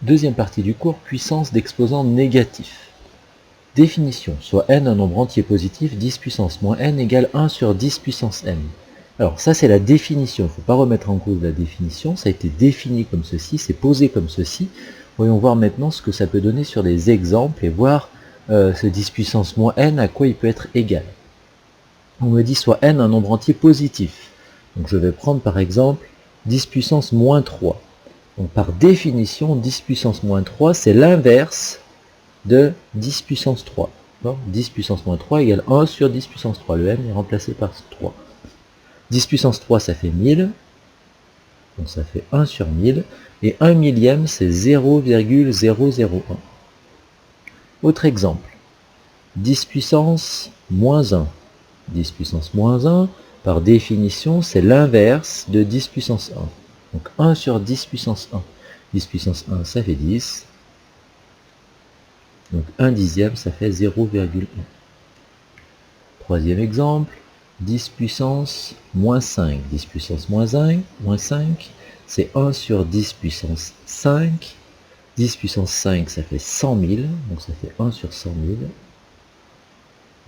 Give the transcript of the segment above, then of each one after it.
Deuxième partie du cours, puissance d'exposant négatif. Définition, soit n un nombre entier positif, 10 puissance moins n égale 1 sur 10 puissance n. Alors ça c'est la définition, il ne faut pas remettre en cause la définition, ça a été défini comme ceci, c'est posé comme ceci. Voyons voir maintenant ce que ça peut donner sur des exemples et voir ce 10 puissance moins n à quoi il peut être égal. On me dit soit n un nombre entier positif. Donc je vais prendre par exemple 10 puissance moins 3. Donc par définition, 10 puissance moins 3, c'est l'inverse de 10 puissance 3. Donc 10 puissance moins 3 égale 1 sur 10 puissance 3. Le m est remplacé par 3. 10 puissance 3, ça fait 1000. Donc ça fait 1 sur 1000. Et 1 millième, c'est 0,001. Autre exemple. 10 puissance moins 1. 10 puissance moins 1, par définition, c'est l'inverse de 10 puissance 1. Donc 1 sur 10 puissance 1. 10 puissance 1, ça fait 10. Donc 1 dixième, ça fait 0,1. Troisième exemple, 10 puissance moins 5. 10 puissance moins 5, c'est 1 sur 10 puissance 5. 10 puissance 5, ça fait 100 000. Donc ça fait 1 sur 100 000.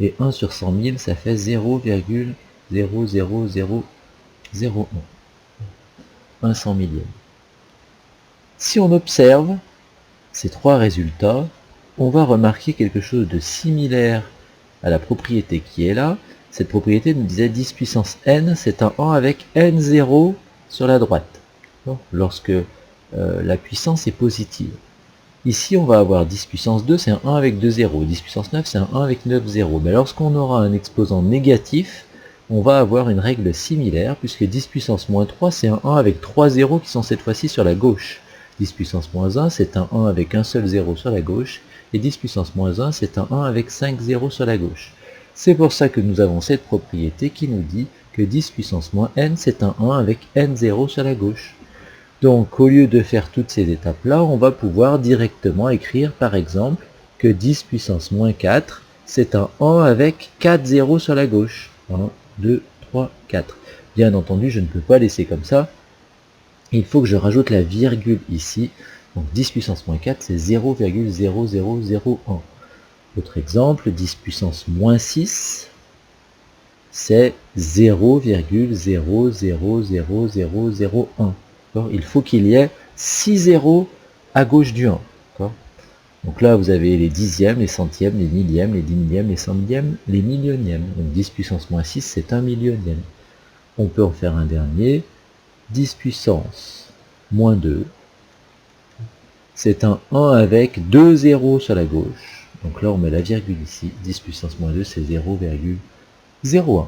Et 1 sur 100 000, ça fait 0,00001. 1 cent millième. Si on observe ces trois résultats, on va remarquer quelque chose de similaire à la propriété qui est là. Cette propriété nous disait 10 puissance n, c'est un 1 avec n0 sur la droite, lorsque la puissance est positive. Ici, on va avoir 10 puissance 2, c'est un 1 avec 2 zéros. 10 puissance 9, c'est un 1 avec 9 zéros. Mais lorsqu'on aura un exposant négatif, on va avoir une règle similaire, puisque 10 puissance moins 3, c'est un 1 avec 3 zéros qui sont cette fois-ci sur la gauche. 10 puissance moins 1, c'est un 1 avec un seul zéro sur la gauche. Et 10 puissance moins 1, c'est un 1 avec 5 zéros sur la gauche. C'est pour ça que nous avons cette propriété qui nous dit que 10 puissance moins n, c'est un 1 avec n zéros sur la gauche. Donc, au lieu de faire toutes ces étapes-là, on va pouvoir directement écrire, par exemple, que 10 puissance moins 4, c'est un 1 avec 4 zéros sur la gauche. 1, 2, 3, 4. Bien entendu, je ne peux pas laisser comme ça. Il faut que je rajoute la virgule ici. Donc, 10 puissance moins 4, c'est 0,0001. Autre exemple, 10 puissance moins 6, c'est 0,000001. Il faut qu'il y ait 6 zéros à gauche du 1. Donc là, vous avez les dixièmes, les centièmes, les millièmes, les 10 millièmes, les 100 millièmes, les millionièmes. Donc 10 puissance moins 6, c'est un millionième. On peut en faire un dernier. 10 puissance moins 2, c'est un 1 avec 2 zéros sur la gauche. Donc là, on met la virgule ici. 10 puissance moins 2, c'est 0,01.